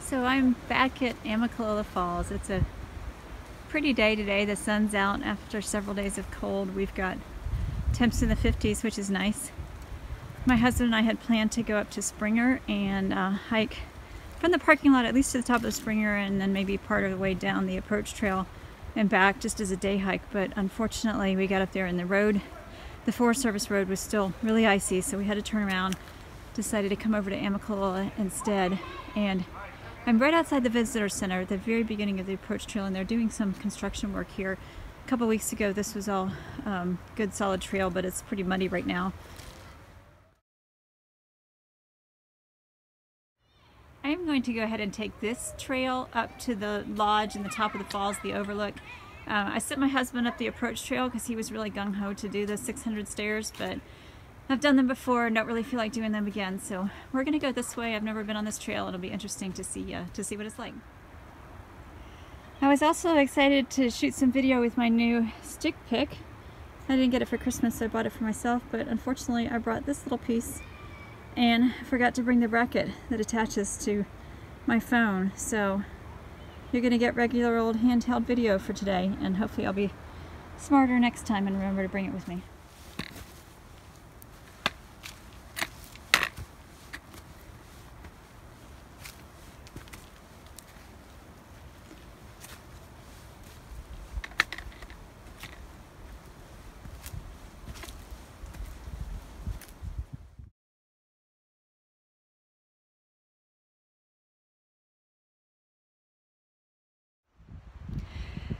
So I'm back at Amicalola Falls. It's a pretty day today. The sun's out after several days of cold. We've got temps in the 50s, which is nice. My husband and I had planned to go up to Springer and hike from the parking lot at least to the top of Springer, and then maybe part of the way down the approach trail and back just as a day hike. But unfortunately we got up there and the Forest Service road was still really icy, so we had to turn around. Decided to come over to Amicalola instead, and I'm right outside the visitor center at the very beginning of the approach trail, and they're doing some construction work here. A couple weeks ago this was all good solid trail, but it's pretty muddy right now. I am going to go ahead and take this trail up to the lodge in the top of the falls, the overlook. I sent my husband up the approach trail because he was really gung-ho to do the 600 stairs, but I've done them before and don't really feel like doing them again, so we're going to go this way. I've never been on this trail. It'll be interesting to see what it's like. I was also excited to shoot some video with my new stick pick. I didn't get it for Christmas, so I bought it for myself, but unfortunately I brought this little piece and forgot to bring the bracket that attaches to my phone, so you're going to get regular old handheld video for today, and hopefully I'll be smarter next time and remember to bring it with me.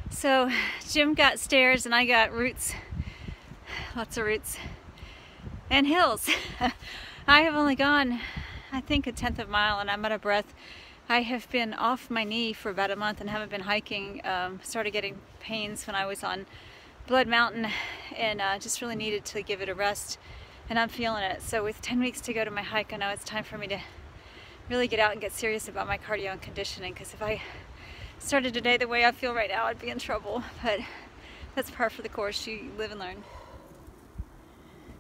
So Jim got stairs and I got roots, lots of roots, and hills. I have only gone, I think, 1/10 of a mile, and I'm out of breath. I have been off my knee for about a month and haven't been hiking. Started getting pains when I was on Blood Mountain, and just really needed to give it a rest, and I'm feeling it. So with 10 weeks to go to my hike, I know it's time for me to really get out and get serious about my cardio and conditioning, because if I started today the way I feel right now, I'd be in trouble, but that's par for the course. You live and learn.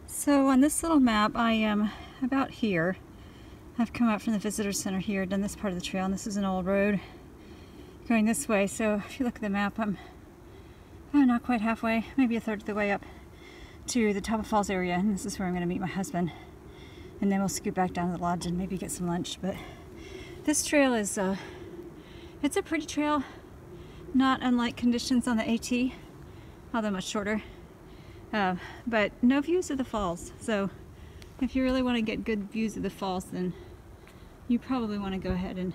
So on this little map, I am about here. I've come out from the visitor center here, done this part of the trail, and this is an old road going this way. So if you look at the map, I'm not quite halfway, maybe a third of the way up to the top of Falls area, and this is where I'm going to meet my husband, and then we'll scoot back down to the lodge and maybe get some lunch. But this trail is it's a pretty trail, not unlike conditions on the AT, although much shorter, but no views of the falls. So if you really want to get good views of the falls, then you probably want to go ahead and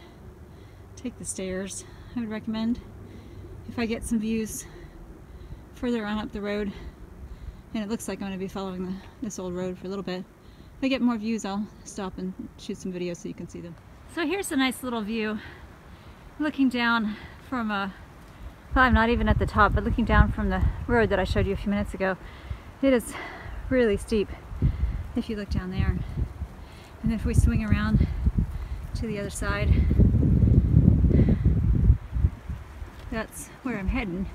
take the stairs. I would recommend. If I get some views further on up the road, and it looks like I'm going to be following this old road for a little bit, if I get more views, I'll stop and shoot some videos so you can see them. So here's a nice little view. Looking down from well, I'm not even at the top, but looking down from the road that I showed you a few minutes ago, it is really steep if you look down there. And if we swing around to the other side, that's where I'm heading.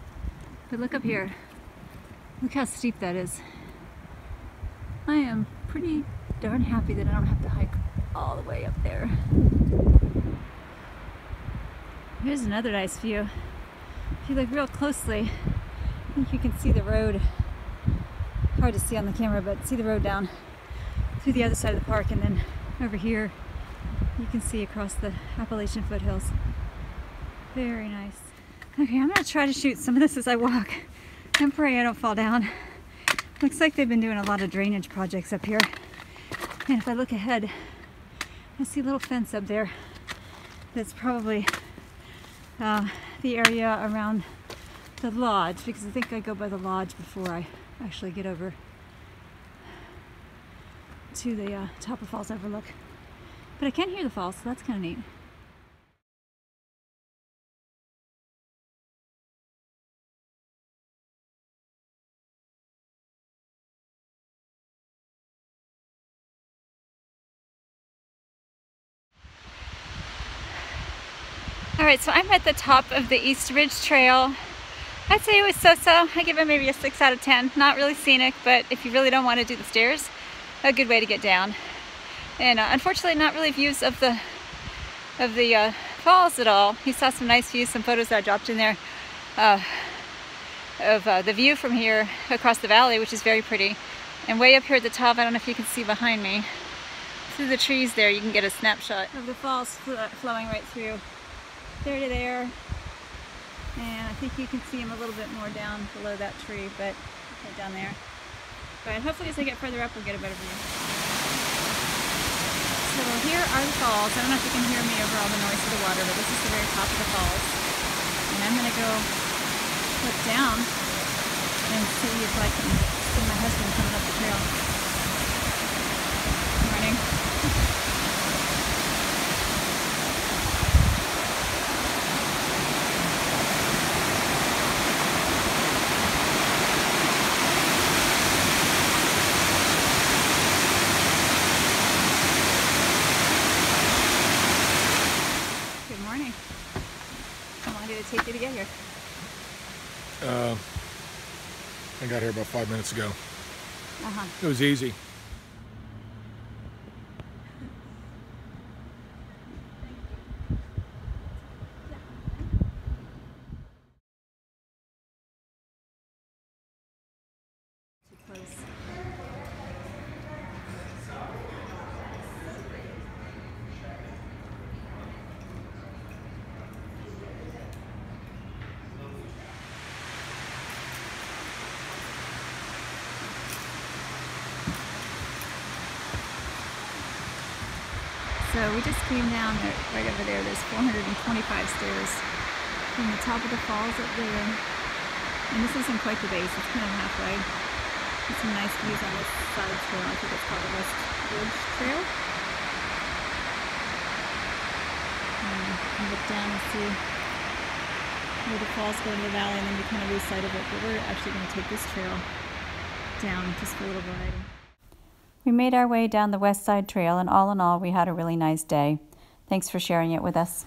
But look up here. Look how steep that is. I am pretty darn happy that I don't have to hike all the way up there. Here's another nice view. If you look real closely, I think you can see the road. Hard to see on the camera, but see the road down through the other side of the park, and then over here you can see across the Appalachian foothills. Very nice. Okay, I'm going to try to shoot some of this as I walk and pray I don't fall down. Looks like they've been doing a lot of drainage projects up here. And if I look ahead, I see a little fence up there that's probably the area around the lodge, because I think I go by the lodge before I actually get over to the top of Falls Overlook. But I can hear the falls, so that's kind of neat. Alright, so I'm at the top of the East Ridge Trail. I'd say it was so-so. I give it maybe a 6 out of 10. Not really scenic, but if you really don't want to do the stairs, a good way to get down. And unfortunately not really views of the falls at all. He saw some nice views, some photos that I dropped in there of the view from here across the valley, which is very pretty. And way up here at the top, I don't know if you can see behind me, through the trees there, you can get a snapshot of the falls flowing right through there to there. And I think you can see them a little bit more down below that tree, but right down there. But hopefully as I get further up, we'll get a better view. So here are the falls. I don't know if you can hear me over all the noise of the water, but this is the very top of the falls. And I'm going to go look down and see if I can see my husband coming up the trail. Good morning. Good morning. How long did it take you to get here? I got here about 5 minutes ago. Uh-huh. It was easy. Too close. So we just came down there, right over there. There's 425 stairs from the top of the falls up there. And this isn't quite the base, it's kind of halfway. There's some nice views on this side trail. I think it's called the West Ridge Trail. And you can look down and see where the falls go into the valley, and then you kind of lose sight of it. But we're actually going to take this trail down just for a little variety. We made our way down the West Side Trail, and all in all, we had a really nice day. Thanks for sharing it with us.